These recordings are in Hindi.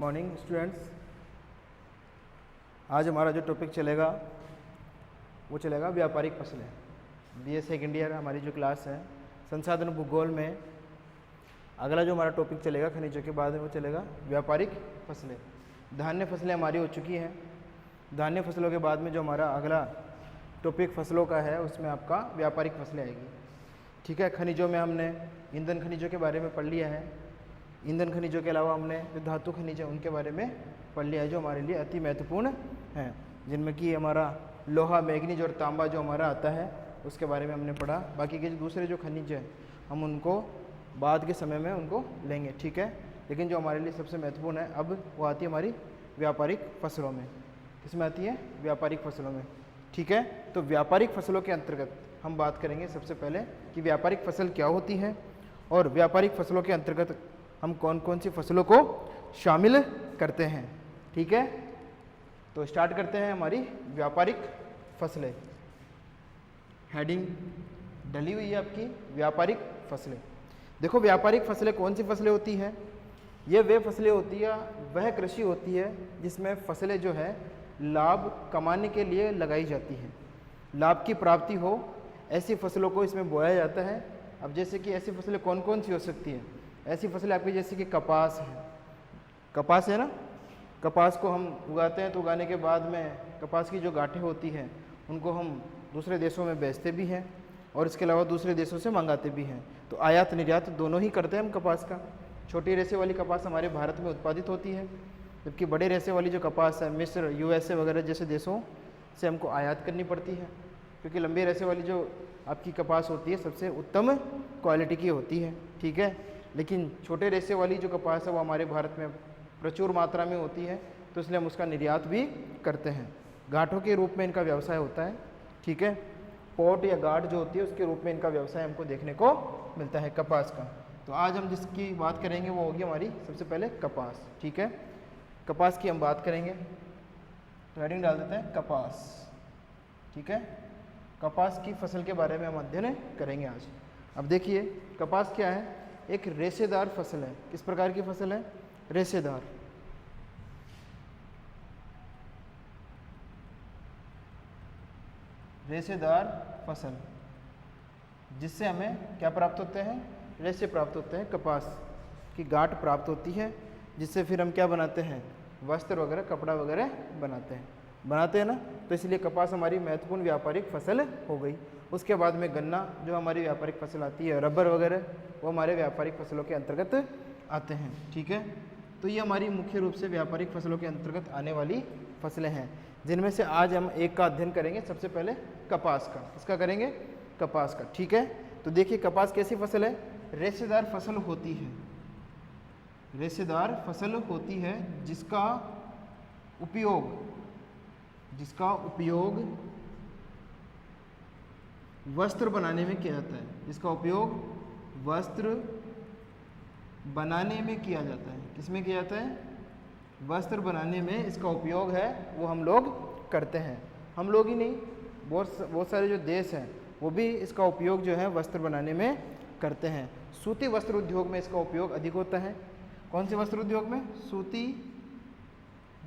Morning students. आज हमारा जो टॉपिक चलेगा वो चलेगा व्यापारिक फसलें। बीए सेकेंड ईयर हमारी जो क्लास है संसाधन भूगोल में अगला जो हमारा टॉपिक चलेगा खनिजों के बाद में वो चलेगा व्यापारिक फसलें। धान्य फसलें हमारी हो चुकी हैं। धान्य फसलों के बाद में जो हमारा अगला टॉपिक फसलों का है उसमें आपका व्यापारिक फसलें आएगी। ठीक है, खनिजों में हमने ईंधन खनिजों के बारे में पढ़ लिया है। ईंधन खनिजों के अलावा हमने जो धातु खनिज है उनके बारे में पढ़ लिया है जो हमारे लिए अति महत्वपूर्ण हैं, जिनमें कि हमारा लोहा, मैग्नीज और तांबा जो हमारा आता है उसके बारे में हमने पढ़ा। बाकी के जो दूसरे जो खनिज हैं हम उनको बाद के समय में उनको लेंगे। ठीक है, लेकिन जो हमारे लिए सबसे महत्वपूर्ण है अब वो आती है हमारी व्यापारिक फसलों में। किसमें आती है? व्यापारिक फसलों में। ठीक है, तो व्यापारिक फसलों के अंतर्गत हम बात करेंगे सबसे पहले कि व्यापारिक फसल क्या होती है और व्यापारिक फसलों के अंतर्गत हम कौन कौन सी फसलों को शामिल करते हैं। ठीक है, तो स्टार्ट करते हैं हमारी व्यापारिक फसलें। हेडिंग डली हुई है आपकी व्यापारिक फसलें। देखो, व्यापारिक फसलें कौन सी फसलें होती हैं? ये वे फसलें होती है, वह कृषि होती है जिसमें फसलें जो है लाभ कमाने के लिए लगाई जाती हैं, लाभ की प्राप्ति हो ऐसी फसलों को इसमें बोया जाता है। अब जैसे कि ऐसी फसलें कौन कौन सी हो सकती हैं? ऐसी फसलें आपकी जैसे कि कपास है। कपास है ना, कपास को हम उगाते हैं तो उगाने के बाद में कपास की जो गांठें होती हैं उनको हम दूसरे देशों में बेचते भी हैं और इसके अलावा दूसरे देशों से मंगाते भी हैं। तो आयात निर्यात दोनों ही करते हैं हम कपास का। छोटी रेशे वाली कपास हमारे भारत में उत्पादित होती है, जबकि बड़े रेशे वाली जो कपास है मिस्र, यूएसए वगैरह जैसे देशों से हमको आयात करनी पड़ती है, क्योंकि लंबे रेशे वाली जो आपकी कपास होती है सबसे उत्तम क्वालिटी की होती है। ठीक है, लेकिन छोटे रेशे वाली जो कपास है वो हमारे भारत में प्रचुर मात्रा में होती है, तो इसलिए हम उसका निर्यात भी करते हैं। गांठों के रूप में इनका व्यवसाय होता है। ठीक है, पोट या गांठ जो होती है उसके रूप में इनका व्यवसाय हमको देखने को मिलता है कपास का। तो आज हम जिसकी बात करेंगे वो होगी हमारी सबसे पहले कपास। ठीक है, कपास की हम बात करेंगे तो हेडिंग डाल देते हैं कपास। ठीक है, कपास की फसल के बारे में हम अध्ययन करेंगे आज। अब देखिए, कपास क्या है? एक रेशेदार फसल है। किस प्रकार की फसल है? रेशेदार। रेशेदार फसल जिससे हमें क्या प्राप्त होते हैं? रेशे प्राप्त होते हैं, कपास की गांठ प्राप्त होती है, जिससे फिर हम क्या बनाते हैं? वस्त्र वगैरह, कपड़ा वगैरह बनाते हैं ना। तो इसलिए कपास हमारी महत्वपूर्ण व्यापारिक फसल हो गई। उसके बाद में गन्ना जो हमारी व्यापारिक फसल आती है, रबर वगैरह वो हमारे व्यापारिक फसलों के अंतर्गत आते हैं। ठीक है, तो ये हमारी मुख्य रूप से व्यापारिक फसलों के अंतर्गत आने वाली फसलें हैं, जिनमें से आज हम एक का अध्ययन करेंगे। सबसे पहले कपास का। किसका करेंगे? कपास का। ठीक है, तो देखिए कपास कैसी फसल है? रेशेदार फसल होती है। रेशेदार फसल होती है जिसका उपयोग वस्त्र बनाने में किया जाता है। जिसका उपयोग वस्त्र बनाने में किया जाता है। किसमें किया जाता है? वस्त्र बनाने में इसका उपयोग है वो हम लोग करते हैं। हम लोग ही नहीं, बहुत सारे जो देश हैं वो भी इसका उपयोग जो है वस्त्र बनाने में करते हैं। सूती वस्त्र उद्योग में इसका उपयोग अधिक होता है। कौन से वस्त्र उद्योग में? सूती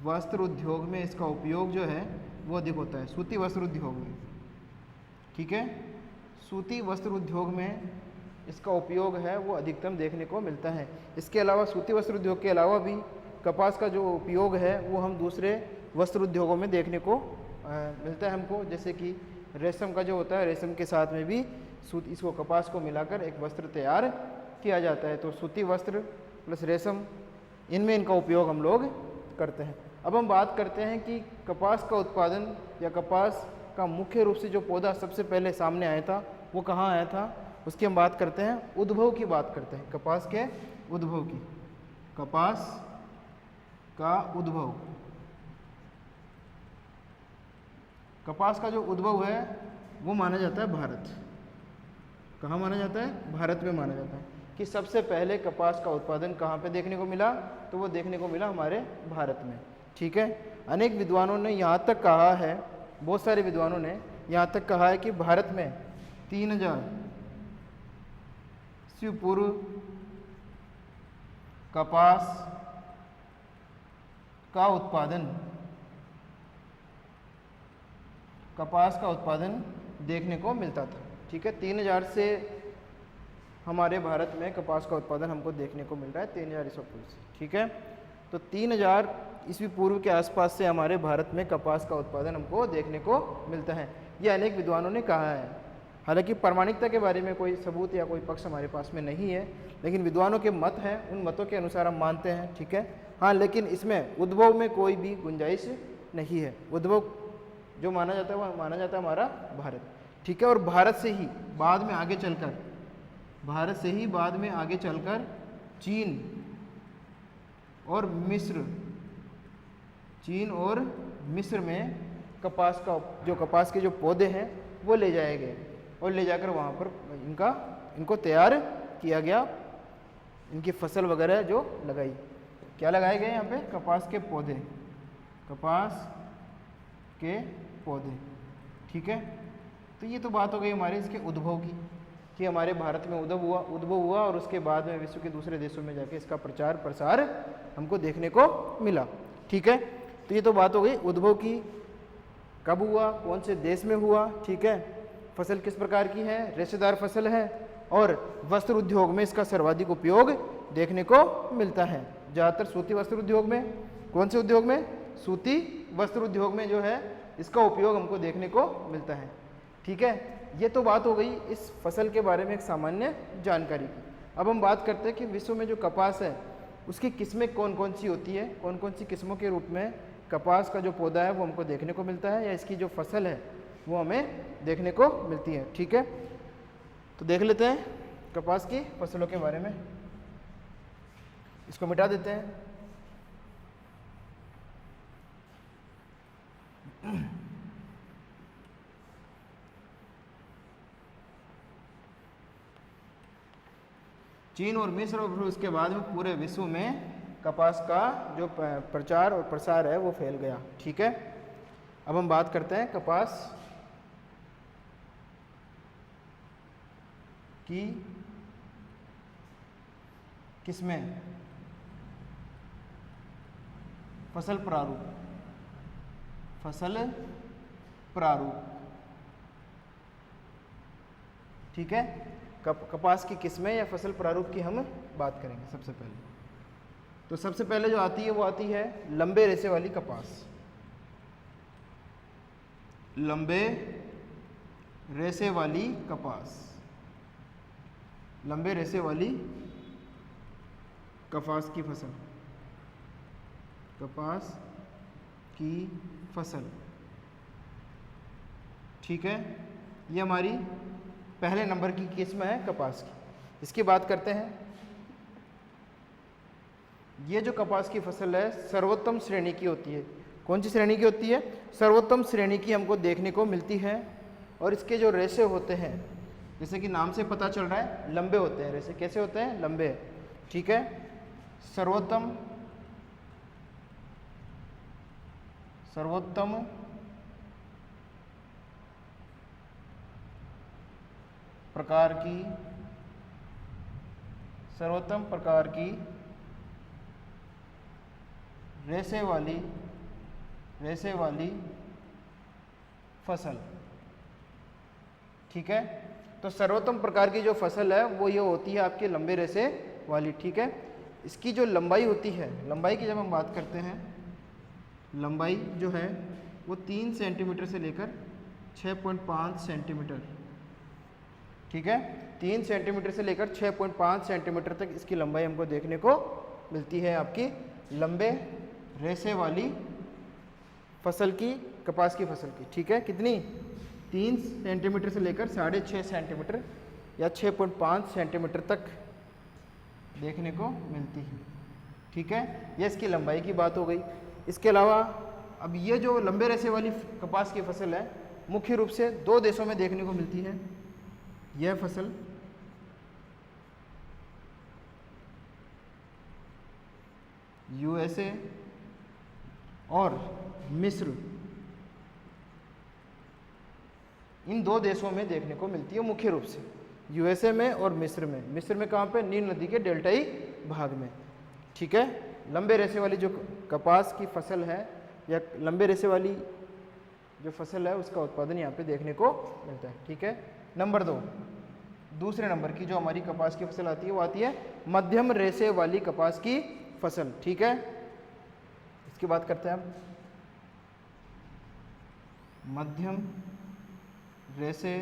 वस्त्र उद्योग में इसका उपयोग जो है वो अधिक होता है। सूती वस्त्र उद्योग में। ठीक है, सूती वस्त्र उद्योग में इसका उपयोग है वो अधिकतम देखने को मिलता है। इसके अलावा सूती वस्त्र उद्योग के अलावा भी कपास का जो उपयोग है वो हम दूसरे वस्त्र उद्योगों में देखने को मिलता है हमको। जैसे कि रेशम का जो होता है, रेशम के साथ में भी इसको कपास को मिलाकर एक वस्त्र तैयार किया जाता है। तो सूती वस्त्र प्लस रेशम, इनमें इनका उपयोग हम लोग करते हैं। अब हम बात करते हैं कि कपास का उत्पादन या कपास का मुख्य रूप से जो पौधा सबसे पहले सामने आया था वो कहाँ आया था, उसकी हम बात करते हैं। उद्भव की बात करते हैं, कपास के उद्भव की। कपास का उद्भव, कपास का जो उद्भव है वो माना जाता है भारत। कहाँ माना जाता है? भारत में माना जाता है कि सबसे पहले कपास का उत्पादन कहाँ पे देखने को मिला, तो वो देखने को मिला हमारे भारत में। ठीक है, अनेक विद्वानों ने यहाँ तक कहा है, बहुत सारे विद्वानों ने यहाँ तक कहा है कि भारत में 3000 ईस्वी पूर्व कपास का उत्पादन, कपास का उत्पादन देखने को मिलता था। ठीक है, 3000 से हमारे भारत में कपास का उत्पादन हमको देखने को मिल रहा है, 3000 ईसा पूर्व से। ठीक है, तो 3000 ईस्वी पूर्व के आसपास से हमारे भारत में कपास का उत्पादन हमको देखने को मिलता है, ये अनेक विद्वानों ने कहा है। हालांकि प्रामाणिकता के बारे में कोई सबूत या कोई पक्ष हमारे पास में नहीं है, लेकिन विद्वानों के मत हैं, उन मतों के अनुसार हम मानते हैं। ठीक है, हाँ, लेकिन इसमें उद्भव में कोई भी गुंजाइश नहीं है। उद्भव जो माना जाता है वह माना जाता है हमारा भारत। ठीक है, और भारत से ही बाद में आगे चलकर चीन और मिस्र में कपास के जो पौधे हैं वो ले जाए गए और ले जाकर वहाँ पर इनको तैयार किया गया। इनकी फसल वगैरह जो लगाई, क्या लगाए गए यहाँ पे? कपास के पौधे। ठीक है, तो ये तो बात हो गई हमारे इसके उद्भव की, कि हमारे भारत में उद्भव हुआ और उसके बाद में विश्व के दूसरे देशों में जाके इसका प्रचार प्रसार हमको देखने को मिला। ठीक है, तो ये तो बात हो गई उद्भव की, कब हुआ, कौन से देश में हुआ। ठीक है, फसल किस प्रकार की है, रेशेदार फसल है, और वस्त्र उद्योग में इसका सर्वाधिक उपयोग देखने को मिलता है। ज़्यादातर सूती वस्त्र उद्योग में, कौन से उद्योग में? सूती वस्त्र उद्योग में जो है इसका उपयोग हमको देखने को मिलता है। ठीक है, ये तो बात हो गई इस फसल के बारे में एक सामान्य जानकारी की। अब हम बात करते हैं कि विश्व में जो कपास है उसकी किस्में कौन कौन सी होती है, कौन कौन सी किस्मों के रूप में कपास का जो पौधा है वो हमको देखने को मिलता है, या इसकी जो फसल है वो हमें देखने को मिलती है। ठीक है, तो देख लेते हैं कपास की फसलों के बारे में। इसको मिटा देते हैं। चीन और मिस्र और उसके बाद में पूरे विश्व में कपास का जो प्रचार और प्रसार है वो फैल गया। ठीक है, अब हम बात करते हैं कपास की किस्में। फसल प्रारूप। ठीक है, कपास की किस्में या फसल प्रारूप की हम बात करेंगे सबसे पहले। तो सबसे पहले जो आती है वो आती है लंबे रेशे वाली कपास। लंबे रेशे वाली कपास की फसल। ठीक है, ये हमारी पहले नंबर की किस्म है कपास की। इसकी बात करते हैं। ये जो कपास की फसल है सर्वोत्तम श्रेणी की होती है। कौन सी श्रेणी की होती है? सर्वोत्तम श्रेणी की हमको देखने को मिलती है। और इसके जो रेशे होते हैं, जैसे कि नाम से पता चल रहा है, लंबे होते हैं। रेशे कैसे होते हैं? लंबे। ठीक है, सर्वोत्तम प्रकार की रेशे वाली फसल। ठीक है, तो सर्वोत्तम प्रकार की जो फसल है वो ये होती है आपके लंबे रेशे वाली। ठीक है, इसकी जो लंबाई होती है, लंबाई की जब हम बात करते हैं, लंबाई जो है वो 3 सेंटीमीटर से लेकर 6.5 सेंटीमीटर। ठीक है, 3 सेंटीमीटर से लेकर 6.5 सेंटीमीटर तक इसकी लंबाई हमको देखने को मिलती है आपकी लंबे रेशे वाली फसल की, कपास की फसल की। ठीक है, कितनी? 3 सेंटीमीटर से लेकर 6.5 सेंटीमीटर या 6.5 सेंटीमीटर तक देखने को मिलती है। ठीक है, ये इसकी लंबाई की बात हो गई। इसके अलावा अब ये जो लंबे रेशे वाली कपास की फसल है मुख्य रूप से 2 देशों में देखने को मिलती है। यह फसल यूएसए और मिस्र, इन 2 देशों में देखने को मिलती है मुख्य रूप से। यूएसए में और मिस्र में। मिस्र में कहाँ पे? नील नदी के डेल्टाई भाग में। ठीक है, लंबे रेशे वाली जो कपास की फसल है या लंबे रेशे वाली जो फसल है उसका उत्पादन यहाँ पे देखने को मिलता है। ठीक है। नंबर 2, दूसरे नंबर की जो हमारी कपास की फसल आती है वो आती है मध्यम रेशे वाली कपास की फसल। ठीक है, इसकी बात करते हैं हम। मध्यम रेशे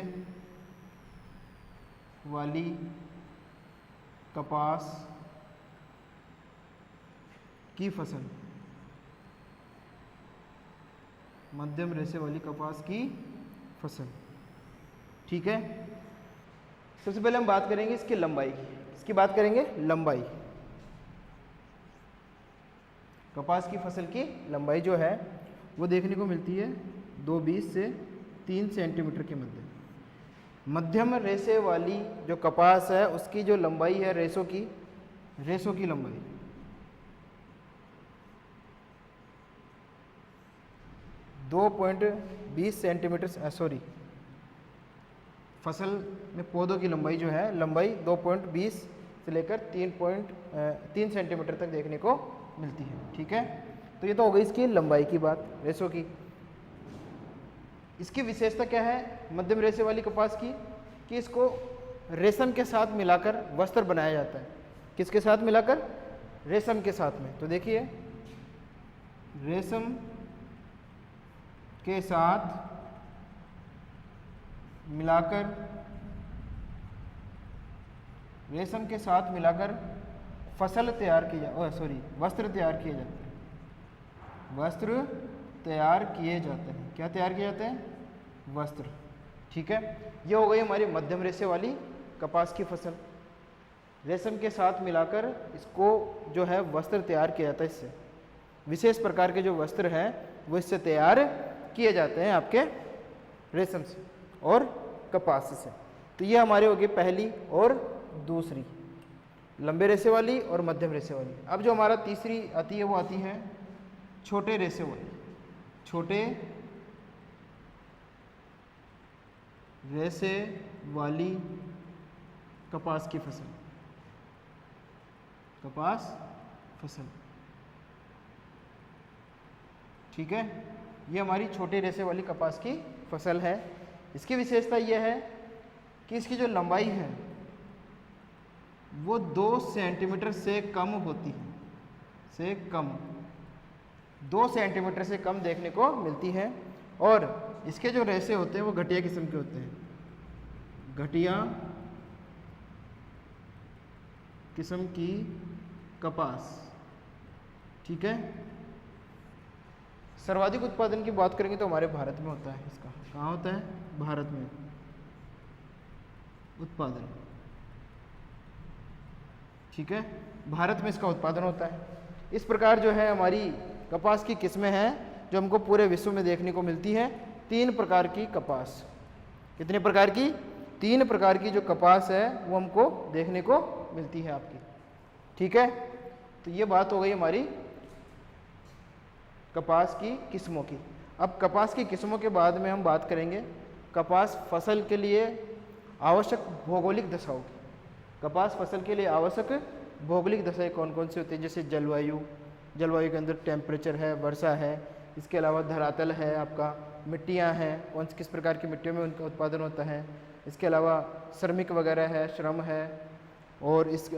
वाली कपास की फसल, मध्यम रेशे वाली कपास की फसल। ठीक है, सबसे पहले हम बात करेंगे इसकी लंबाई की। इसकी बात करेंगे लंबाई। कपास की फसल की लंबाई जो है वो देखने को मिलती है 2.20 से 3 सेंटीमीटर के मध्य। मध्यम रेशे वाली जो कपास है उसकी जो लंबाई है रेशों की लंबाई 2.20 सेंटीमीटर, सॉरी, फसल में पौधों की लंबाई जो है लंबाई 2.20 से लेकर 3 सेंटीमीटर तक देखने को मिलती है। ठीक है, तो ये तो हो गई इसकी लंबाई की बात, रेशों की। इसकी विशेषता क्या है मध्यम रेशे वाली कपास की, कि इसको रेशम के साथ मिलाकर वस्त्र बनाया जाता है। किसके साथ मिलाकर? रेशम के साथ में। तो देखिए, रेशम के साथ मिलाकर, रेशम के साथ मिलाकर फसल तैयार की वस्त्र तैयार किए जाते हैं। वस्त्र तैयार किए जाते हैं। क्या तैयार किए जाते हैं? वस्त्र। ठीक है, ये हो गई हमारी मध्यम रेशे वाली कपास की फसल। रेशम के साथ मिलाकर इसको जो है वस्त्र तैयार किया जाता है। इससे विशेष प्रकार के जो वस्त्र हैं वो इससे तैयार किए जाते हैं, आपके रेशम से और कपास से। तो ये हमारी होगी पहली और दूसरी, लंबे रेशे वाली और मध्यम रेशे वाली। अब जो हमारा तीसरी आती है वो आती है छोटे रेशे वाली। छोटे रेशे वाली कपास की फसल, कपास फसल। ठीक है, ये हमारी छोटे रेशे वाली कपास की फसल है। इसकी विशेषता यह है कि इसकी जो लंबाई है वो 2 सेंटीमीटर से कम होती है, से कम, 2 सेंटीमीटर से कम देखने को मिलती है। और इसके जो रेशे होते हैं वो घटिया किस्म के होते हैं। घटिया किस्म की कपास। ठीक है, सर्वाधिक उत्पादन की बात करेंगे तो हमारे भारत में होता है। इसका कहाँ होता है? भारत में उत्पादन। ठीक है, भारत में इसका उत्पादन होता है। इस प्रकार जो है हमारी कपास की किस्में हैं जो हमको पूरे विश्व में देखने को मिलती है। 3 प्रकार की कपास। कितने प्रकार की? 3 प्रकार की जो कपास है वो हमको देखने को मिलती है आपकी। ठीक है, तो ये बात हो गई हमारी कपास की किस्मों की। अब कपास की किस्मों के बाद में हम बात करेंगे कपास फसल के लिए आवश्यक भौगोलिक दशाओं की। कपास फसल के लिए आवश्यक भौगोलिक दशाएं कौन कौन सी होती है? जैसे जलवायु, जलवायु के अंदर टेम्परेचर है, वर्षा है, इसके अलावा धरातल है, आपका मिट्टियां हैं, कौन किस प्रकार की मिट्टियों में उनका उत्पादन होता है, इसके अलावा श्रमिक वगैरह है, श्रम है, और इस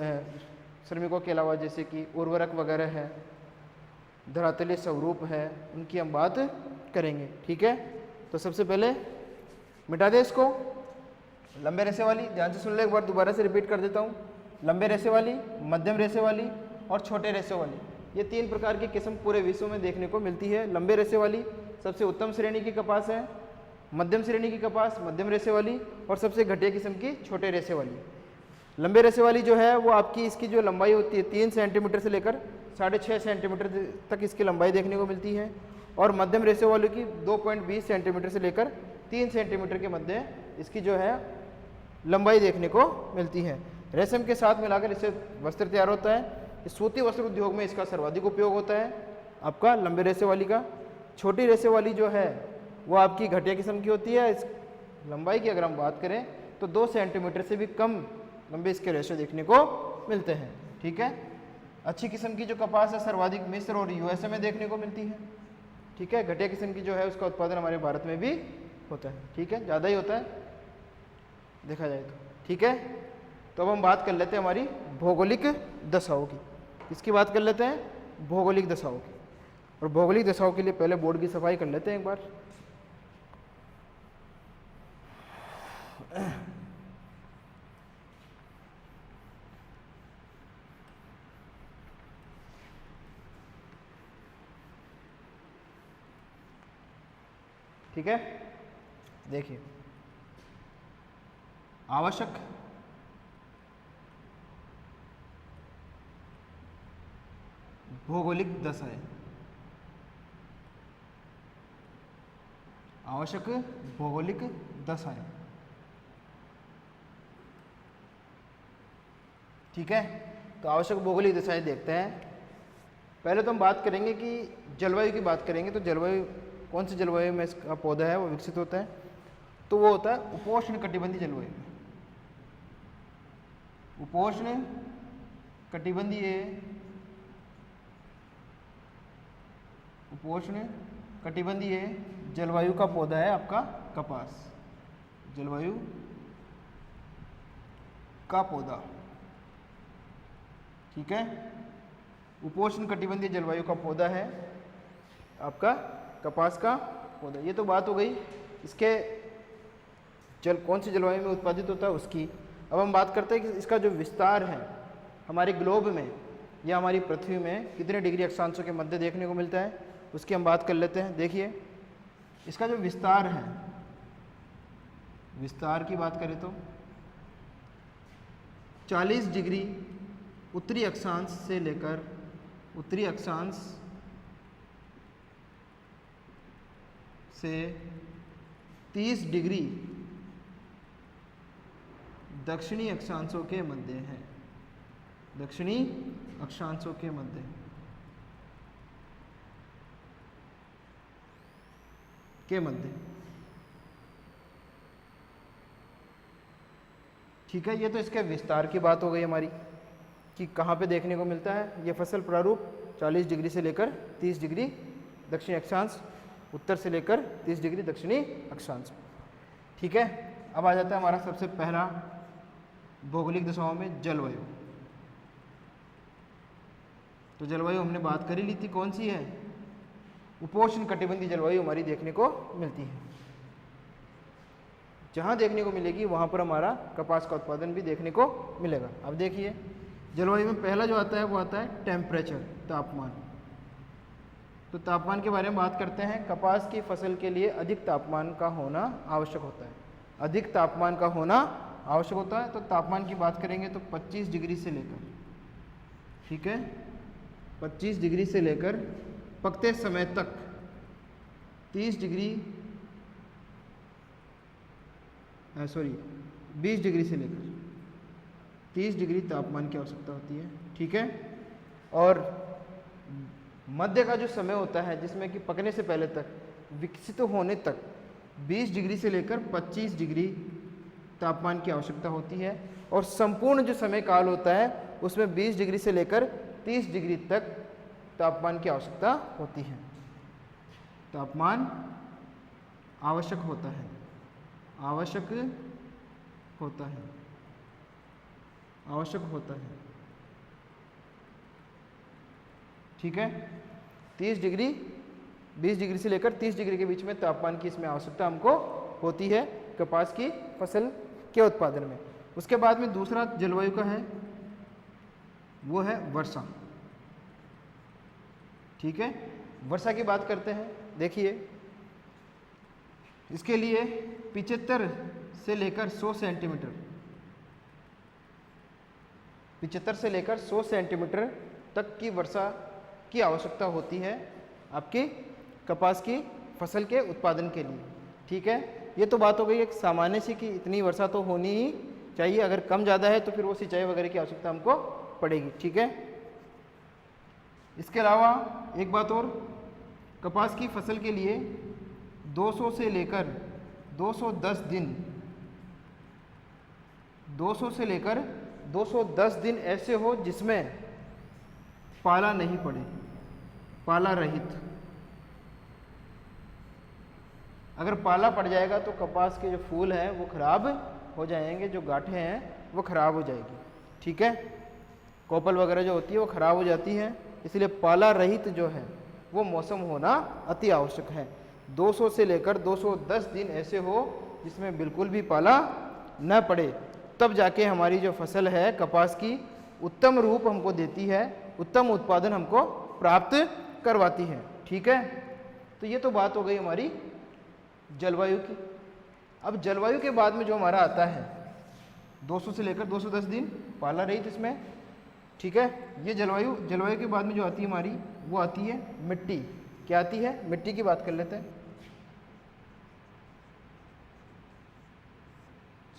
श्रमिकों के अलावा जैसे कि उर्वरक वगैरह है, धरातलीय स्वरूप है, उनकी हम बात करेंगे। ठीक है, तो सबसे पहले मिटा दे इसको। लंबे रेशे वाली, ध्यान से सुन ले, एक बार दोबारा से रिपीट कर देता हूँ। लंबे रेशे वाली, मध्यम रेशे वाली और छोटे रेशे वाली, ये 3 प्रकार की किस्म पूरे विश्व में देखने को मिलती है। लंबे रेशे वाली सबसे उत्तम श्रेणी की कपास है, मध्यम श्रेणी की कपास मध्यम रेशे वाली, और सबसे घटिया किस्म की छोटे रेशे वाली। लंबे रेशे वाली जो है वो आपकी, इसकी जो लंबाई होती है 3 सेंटीमीटर से लेकर 6.5 सेंटीमीटर तक इसकी लंबाई देखने को मिलती है। और मध्यम रेशे वाली की 2.20 सेंटीमीटर से लेकर 3 सेंटीमीटर के मध्य इसकी जो है लंबाई देखने को मिलती है। रेशम के साथ मिलाकर इससे वस्त्र तैयार होता है। सूती वस्त्र उद्योग में इसका सर्वाधिक उपयोग होता है आपका लंबे रेशे वाली का। छोटी रेशे वाली जो है वो आपकी घटिया किस्म की होती है। इस लंबाई की अगर हम बात करें तो 2 सेंटीमीटर से भी कम लंबे इसके रेशे देखने को मिलते हैं। ठीक है, अच्छी किस्म की जो कपास है सर्वाधिक मिस्र और यूएसए में देखने को मिलती है। ठीक है, घटिया किस्म की जो है उसका उत्पादन हमारे भारत में भी होता है। ठीक है, ज़्यादा ही होता है देखा जाए तो। ठीक है, तो अब हम बात कर लेते हैं हमारी भौगोलिक दशाओं की। इसकी बात कर लेते हैं भौगोलिक दशाओं की। और भौगोलिक दशाओं के लिए पहले बोर्ड की सफाई कर लेते हैं एक बार। ठीक है, देखिए आवश्यक भौगोलिक दशाएं, आवश्यक भौगोलिक दशाएं। ठीक है, तो आवश्यक भौगोलिक दशाएं देखते हैं। पहले तो हम बात करेंगे कि जलवायु की बात करेंगे। तो जलवायु, कौन सी जलवायु में इसका पौधा है वो विकसित होता है, तो वो होता है उपोष्ण कटिबंधीय जलवायु में। उपोष्ण कटिबंधीय, उपोष्ण कटिबंधीय जलवायु का पौधा है आपका कपास। जलवायु का पौधा, ठीक है, उपोष्ण कटिबंधीय जलवायु का पौधा है आपका कपास का पौधा। ये तो बात हो गई इसके कौन सी जलवायु में उत्पादित होता है उसकी। अब हम बात करते हैं कि इसका जो विस्तार है हमारे ग्लोब में या हमारी पृथ्वी में कितने डिग्री अक्षांशों के मध्य देखने को मिलता है, उसकी हम बात कर लेते हैं। देखिए इसका जो विस्तार है, विस्तार की बात करें तो 40 डिग्री उत्तरी अक्षांश से लेकर उत्तरी अक्षांश से 30 डिग्री दक्षिणी अक्षांशों के मध्य है। दक्षिणी अक्षांशों के मध्य, के मध्य। ठीक है, ये तो इसके विस्तार की बात हो गई हमारी कि कहाँ पे देखने को मिलता है ये फसल प्रारूप। 40 डिग्री से लेकर 30 डिग्री दक्षिणी अक्षांश, उत्तर से लेकर 30 डिग्री दक्षिणी अक्षांश। ठीक है, अब आ जाता है हमारा सबसे पहला भौगोलिक दशाओं में जलवायु। तो जलवायु हमने बात कर ही ली थी, कौन सी है, उपोष्ण कटिबंधीय जलवायु हमारी देखने को मिलती है। जहाँ देखने को मिलेगी वहाँ पर हमारा कपास का उत्पादन भी देखने को मिलेगा। अब देखिए जलवायु में पहला जो आता है वो आता है टेम्परेचर, तापमान। तो तापमान के बारे में बात करते हैं। कपास की फसल के लिए अधिक तापमान का होना आवश्यक होता है। अधिक तापमान का होना आवश्यक होता है। तो तापमान की बात करेंगे तो 25 डिग्री से लेकर, ठीक है, 25 डिग्री से लेकर पकते समय तक 30 डिग्री 20 डिग्री से लेकर 30 डिग्री तापमान की आवश्यकता होती है। ठीक है, और मध्य का जो समय होता है जिसमें कि पकने से पहले तक विकसित होने तक 20 डिग्री से लेकर 25 डिग्री तापमान की आवश्यकता होती है। और संपूर्ण जो समय काल होता है उसमें 20 डिग्री से लेकर 30 डिग्री तक तापमान की आवश्यकता होती है। तापमान आवश्यक होता है, आवश्यक होता है, आवश्यक होता है। ठीक है, 30 डिग्री 20 डिग्री से लेकर 30 डिग्री के बीच में तापमान की इसमें आवश्यकता हमको होती है कपास की फसल के उत्पादन में। उसके बाद में दूसरा जलवायु का है वो है वर्षा। ठीक है, वर्षा की बात करते हैं। देखिए इसके लिए 75 से लेकर 100 सेंटीमीटर, 75 से लेकर 100 सेंटीमीटर तक की वर्षा की आवश्यकता होती है आपकी कपास की फसल के उत्पादन के लिए। ठीक है, ये तो बात हो गई एक सामान्य सी कि इतनी वर्षा तो होनी ही चाहिए, अगर कम ज़्यादा है तो फिर वो सिंचाई वगैरह की आवश्यकता हमको पड़ेगी। ठीक है, इसके अलावा एक बात और, कपास की फसल के लिए 200 से लेकर 210 दिन, 200 से लेकर 210 दिन ऐसे हो जिसमें पाला नहीं पड़े, पाला रहित। अगर पाला पड़ जाएगा तो कपास के जो फूल हैं वो खराब हो जाएंगे, जो गांठें हैं वो खराब हो जाएगी, ठीक है। कोपल वगैरह जो होती है वो खराब हो जाती है, इसलिए पाला रहित जो है वो मौसम होना अति आवश्यक है। 200 से लेकर 210 दिन ऐसे हो जिसमें बिल्कुल भी पाला न पड़े, तब जाके हमारी जो फसल है कपास की उत्तम रूप हमको देती है, उत्तम उत्पादन हमको प्राप्त करवाती है, ठीक है। तो ये तो बात हो गई हमारी जलवायु की। अब जलवायु के बाद में जो हमारा आता है 200 से लेकर 210 दिन पाला रहित इसमें, ठीक है। ये जलवायु के बाद में जो आती है हमारी वो आती है मिट्टी। क्या आती है? मिट्टी की बात कर लेते हैं।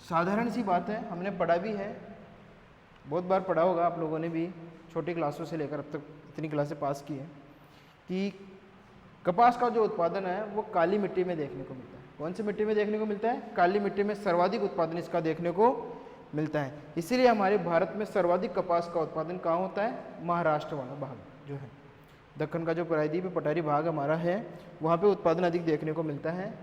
साधारण सी बात है, हमने पढ़ा भी है, बहुत बार पढ़ा होगा आप लोगों ने भी, छोटी क्लासों से लेकर अब तक इतनी क्लासें पास की है, कि कपास का जो उत्पादन है वो काली मिट्टी में देखने को मिलता है। कौन सी मिट्टी में देखने को मिलता है? काली मिट्टी में सर्वाधिक उत्पादन इसका देखने को मिलता है। इसीलिए हमारे भारत में सर्वाधिक कपास का उत्पादन कहाँ होता है? महाराष्ट्र वाला भाग जो है, दक्कन का जो प्रायद्वीप पठारी भाग हमारा है वहाँ पे उत्पादन अधिक देखने को मिलता है,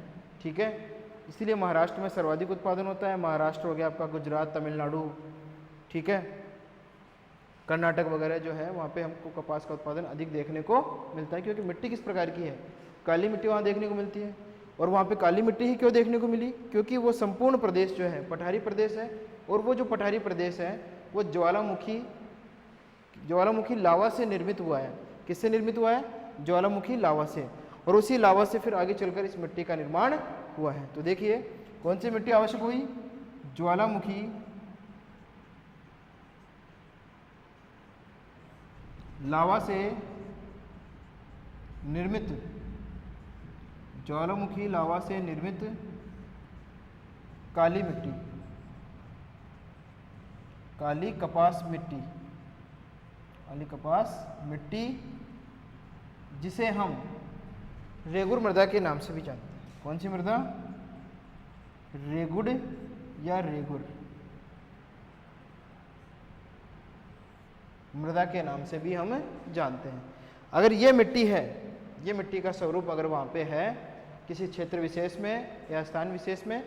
ठीक है। इसीलिए महाराष्ट्र में सर्वाधिक उत्पादन होता है। महाराष्ट्र हो गया आपका, गुजरात, तमिलनाडु, ठीक है, कर्नाटक वगैरह जो है वहाँ पे हमको कपास का उत्पादन अधिक देखने को मिलता है, क्योंकि मिट्टी किस प्रकार की है? काली मिट्टी वहाँ देखने को मिलती है। और वहाँ पे काली मिट्टी ही क्यों देखने को मिली? क्योंकि वो संपूर्ण प्रदेश जो है पठारी प्रदेश है, और वो जो पठारी प्रदेश है वो ज्वालामुखी लावा से निर्मित हुआ है। किससे निर्मित हुआ है? ज्वालामुखी लावा से, और उसी लावा से फिर आगे चलकर इस मिट्टी का निर्माण हुआ है। तो देखिए कौन सी मिट्टी आवश्यक हुई? ज्वालामुखी लावा से निर्मित, ज्वालामुखी लावा से निर्मित काली मिट्टी, काली कपास मिट्टी, काली कपास मिट्टी, जिसे हम रेगुड़ मृदा के नाम से भी जानते हैं। कौन सी मृदा? रेगुड़ या रेगुर मृदा के नाम से भी हम जानते हैं। अगर ये मिट्टी है, ये मिट्टी का स्वरूप अगर वहाँ पे है किसी क्षेत्र विशेष में या स्थान विशेष में,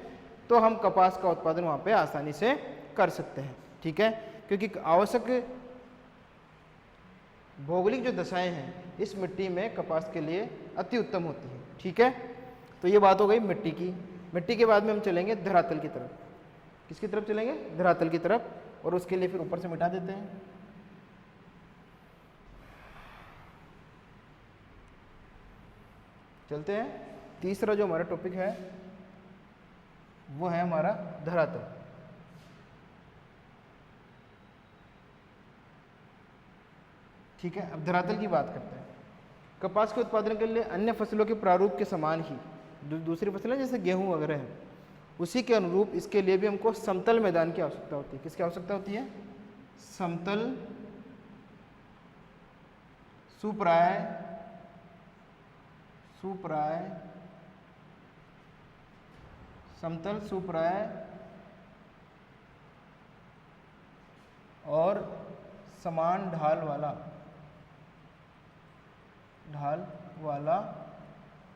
तो हम कपास का उत्पादन वहाँ पे आसानी से कर सकते हैं, ठीक है। क्योंकि आवश्यक भौगोलिक जो दशाएं हैं इस मिट्टी में कपास के लिए अति उत्तम होती है, ठीक है। तो ये बात हो गई मिट्टी की। मिट्टी के बाद में हम चलेंगे धरातल की तरफ। किसकी तरफ चलेंगे? धरातल की तरफ। और उसके लिए फिर ऊपर से मिटा देते हैं। चलते हैं, तीसरा जो हमारा टॉपिक है वो है हमारा धरातल। ठीक है, अब धरातल की बात करते हैं। कपास के उत्पादन के लिए अन्य फसलों के प्रारूप के समान ही दूसरी फसलें जैसे गेहूं वगैरह है, उसी के अनुरूप इसके लिए भी हमको समतल मैदान की आवश्यकता होती है। किसकी आवश्यकता होती है? समतल, सुप्राय, समतल, सुप्राय और समान ढाल वाला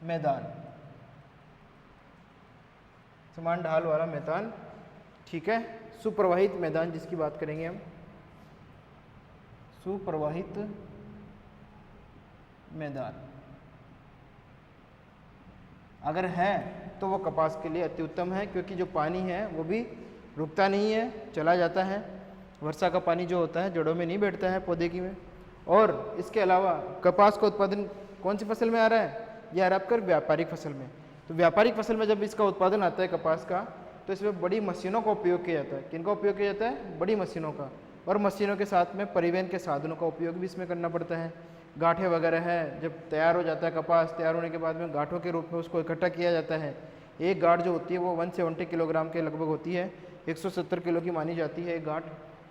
मैदान, समान ढाल वाला मैदान, ठीक है। सुप्रवाहित मैदान जिसकी बात करेंगे हम, सुप्रवाहित मैदान अगर है तो वो कपास के लिए अति उत्तम है, क्योंकि जो पानी है वो भी रुकता नहीं है, चला जाता है। वर्षा का पानी जो होता है जड़ों में नहीं बैठता है पौधे की में। और इसके अलावा कपास का उत्पादन कौन सी फसल में आ रहा है? ये आ रहा है आपका व्यापारिक फसल में। तो व्यापारिक फसल में जब इसका उत्पादन आता है कपास का, तो इसमें बड़ी मशीनों का उपयोग किया जाता है। किनका उपयोग किया जाता है? बड़ी मशीनों का। और मशीनों के साथ में परिवहन के साधनों का उपयोग भी इसमें करना पड़ता है। गांठें वगैरह है, जब तैयार हो जाता है कपास, तैयार होने के बाद में गांठों के रूप में उसको इकट्ठा किया जाता है। एक गांठ जो होती है वो 170 किलोग्राम के लगभग होती है, 170 किलो की मानी जाती है एक गांठ।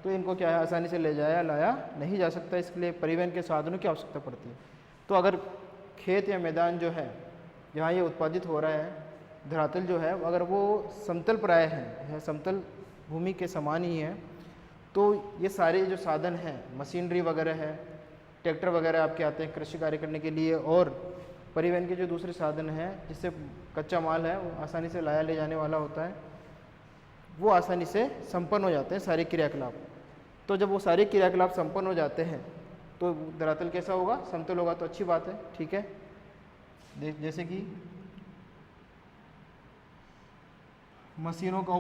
तो इनको क्या है, आसानी से ले जाया लाया नहीं जा सकता, इसके लिए परिवहन के साधनों की आवश्यकता पड़ती है। तो अगर खेत या मैदान जो है जहाँ ये उत्पादित हो रहा है, धरातल जो है अगर वो समतल प्राय है, समतल भूमि के समान ही है, तो ये सारे जो साधन हैं, मशीनरी वगैरह है, ट्रैक्टर वगैरह आपके आते हैं कृषि कार्य करने के लिए, और परिवहन के जो दूसरे साधन हैं जिससे कच्चा माल है वो आसानी से लाया ले जाने वाला होता है, वो आसानी से संपन्न हो जाते हैं सारे क्रियाकलाप। तो जब वो सारे क्रियाकलाप संपन्न हो जाते हैं तो धरातल कैसा होगा, समतल होगा, तो अच्छी बात है, ठीक है। जैसे कि मशीनों का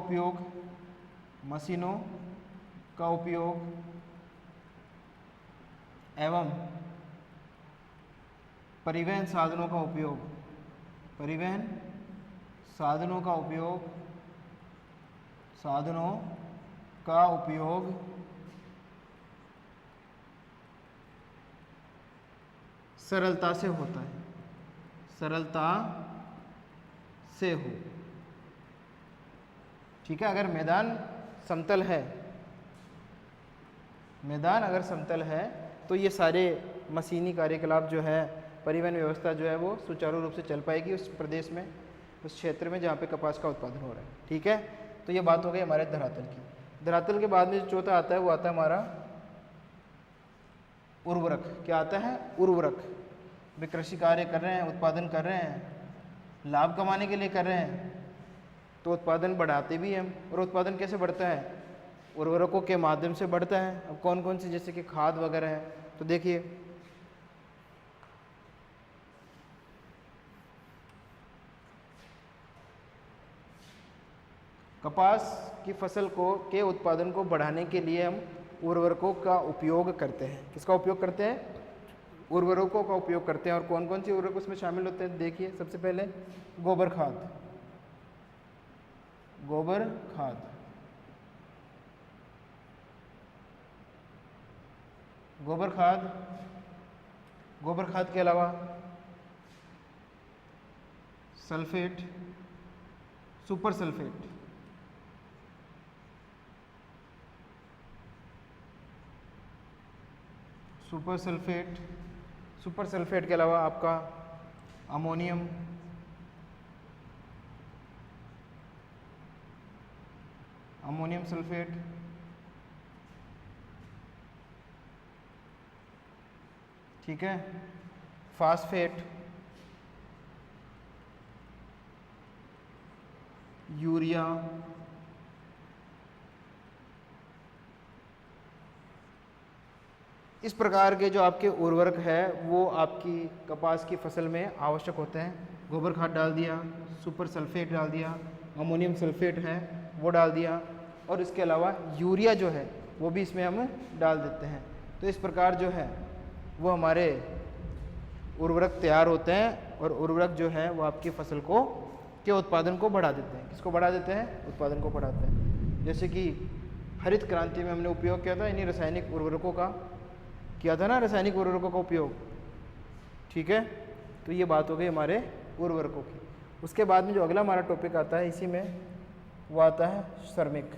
उपयोग एवं परिवहन साधनों का उपयोग सरलता से होता है, ठीक है। अगर मैदान अगर समतल है तो ये सारे मशीनी कार्यकलाप जो है, परिवहन व्यवस्था जो है वो सुचारू रूप से चल पाएगी उस प्रदेश में, उस क्षेत्र में जहाँ पे कपास का उत्पादन हो रहा है, ठीक है। तो ये बात हो गई हमारे धरातल की। धरातल के बाद में जो चौथा आता है वो आता है हमारा उर्वरक। क्या आता है, उर्वरक। वे कृषि कार्य कर रहे हैं, उत्पादन कर रहे हैं, लाभ कमाने के लिए कर रहे हैं, तो उत्पादन बढ़ाते भी हैं। और उत्पादन कैसे बढ़ता है, उर्वरकों के माध्यम से बढ़ता है। अब कौन कौन सी, जैसे कि खाद वगैरह है, तो देखिए कपास की फसल के उत्पादन को बढ़ाने के लिए हम उर्वरकों का उपयोग करते हैं। किसका उपयोग करते हैं, उर्वरकों का उपयोग करते हैं। और कौन कौन से उर्वरक उसमें शामिल होते हैं, देखिए सबसे पहले गोबर खाद, गोबर खाद के अलावा सल्फेट, सुपर सल्फेट के अलावा आपका अमोनियम सल्फेट, ठीक है, फास्फेट, यूरिया, इस प्रकार के जो आपके उर्वरक है वो आपकी कपास की फसल में आवश्यक होते हैं। गोबर खाद डाल दिया, सुपर सल्फेट डाल दिया, अमोनियम सल्फेट है वो डाल दिया, और इसके अलावा यूरिया जो है वो भी इसमें हम डाल देते हैं। तो इस प्रकार जो है वो हमारे उर्वरक तैयार होते हैं, और उर्वरक जो है वो आपकी फसल के उत्पादन को बढ़ा देते हैं। किसको बढ़ा देते हैं, उत्पादन को बढ़ाते हैं। जैसे कि हरित क्रांति में हमने उपयोग किया था इन्हीं रासायनिक उर्वरकों का, किया था ना, रासायनिक उर्वरकों का उपयोग, ठीक है। तो ये बात हो गई हमारे उर्वरकों की। उसके बाद में जो अगला हमारा टॉपिक आता है इसी में, वो आता है श्रमिक।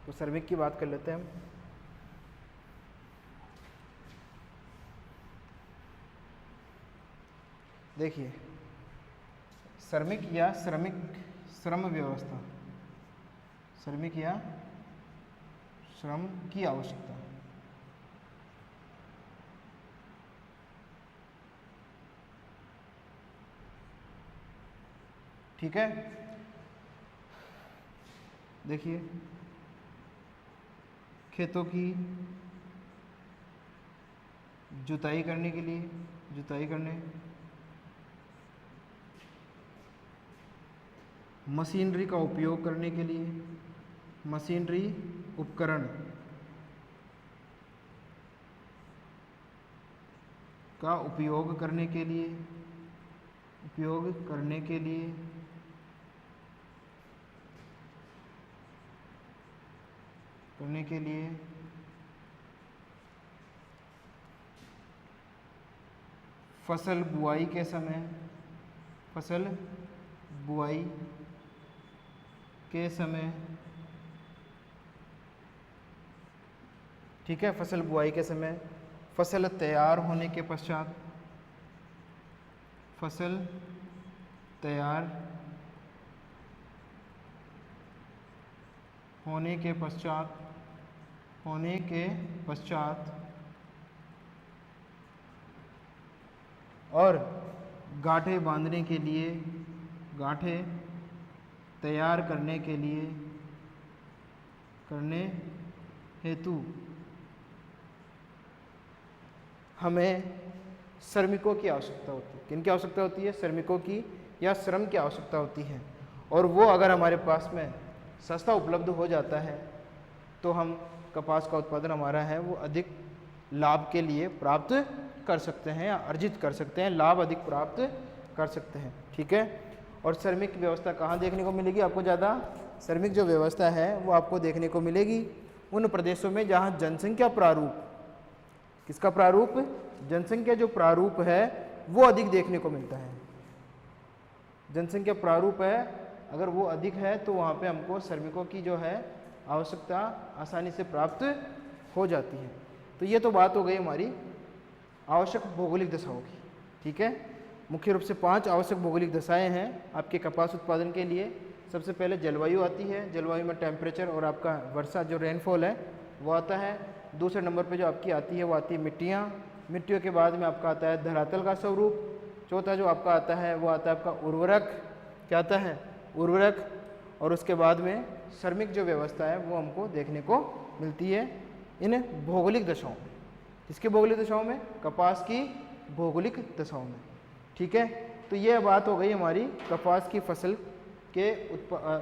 तो श्रमिक की बात कर लेते हैं हम। देखिए श्रमिक या श्रम व्यवस्था, श्रमिक या श्रम की आवश्यकता, ठीक है। देखिए खेतों की जुताई करने मशीनरी का उपयोग करने के लिए, मशीनरी उपकरण का उपयोग करने के लिए फसल बुआई के समय, ठीक है, फसल बुआई के समय, फसल तैयार होने के पश्चात, फसल तैयार होने के पश्चात और गांठें बांधने के लिए, गांठें तैयार करने हेतु हमें श्रमिकों की आवश्यकता होती है। किनकी आवश्यकता होती है? श्रमिकों की या श्रम की आवश्यकता होती है। और वो अगर हमारे पास में सस्ता उपलब्ध हो जाता है तो हम कपास का उत्पादन हमारा है वो अधिक लाभ के लिए प्राप्त कर सकते हैं या अर्जित कर सकते हैं, लाभ अधिक प्राप्त कर सकते हैं। ठीक है। और श्रमिक व्यवस्था कहाँ देखने को मिलेगी आपको? ज़्यादा श्रमिक जो व्यवस्था है वो आपको देखने को मिलेगी उन प्रदेशों में जहाँ जनसंख्या प्रारूप, किसका प्रारूप? जनसंख्या जो प्रारूप है वो अधिक देखने को मिलता है। जनसंख्या प्रारूप है अगर वो अधिक है तो वहाँ पे हमको श्रमिकों की जो है आवश्यकता आसानी से प्राप्त हो जाती है। तो ये तो बात हो गई हमारी आवश्यक भौगोलिक दशाओं की। ठीक है। मुख्य रूप से 5 आवश्यक भौगोलिक दशाएं हैं आपके कपास उत्पादन के लिए। सबसे पहले जलवायु आती है, जलवायु में टेम्परेचर और आपका वर्षा जो रेनफॉल है वो आता है। दूसरे नंबर पे जो आपकी आती है वो आती है मिट्टियाँ, मिट्टियों के बाद में आपका आता है धरातल का स्वरूप। चौथा जो आपका आता है वो आता है आपका उर्वरक, क्या आता है? उर्वरक। और उसके बाद में श्रमिक जो व्यवस्था है वो हमको देखने को मिलती है इन भौगोलिक दशाओं में। किसकी भौगोलिक दशाओं में? कपास की भौगोलिक दशाओं में। ठीक है। तो ये बात हो गई हमारी कपास की फसल के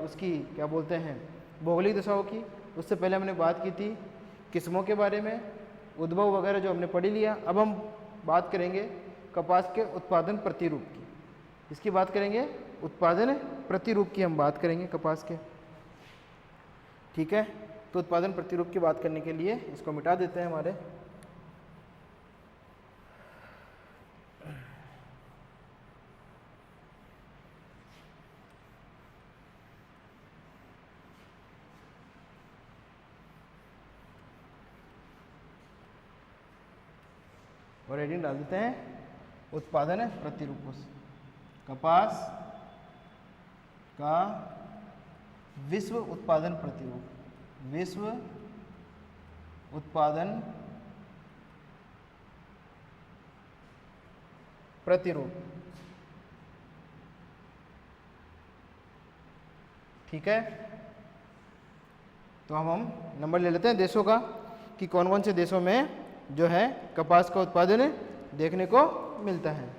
उसकी क्या बोलते हैं भौगोलिक दशाओं की। उससे पहले हमने बात की थी किस्मों के बारे में, उद्भव वगैरह जो हमने पढ़ी लिया। अब हम बात करेंगे कपास के उत्पादन प्रतिरूप की। इसकी बात करेंगे उत्पादन प्रतिरूप की हम बात करेंगे कपास के। ठीक है। तो उत्पादन प्रतिरूप की बात करने के लिए इसको मिटा देते हैं हमारे। और हेडिंग डाल देते हैं उत्पादन प्रतिरूपों से। कपास का विश्व उत्पादन प्रतिरूप, विश्व उत्पादन प्रतिरूप। ठीक है। तो हम नंबर ले लेते हैं देशों का कि कौन कौन से देशों में जो है कपास का उत्पादन देखने को मिलता है।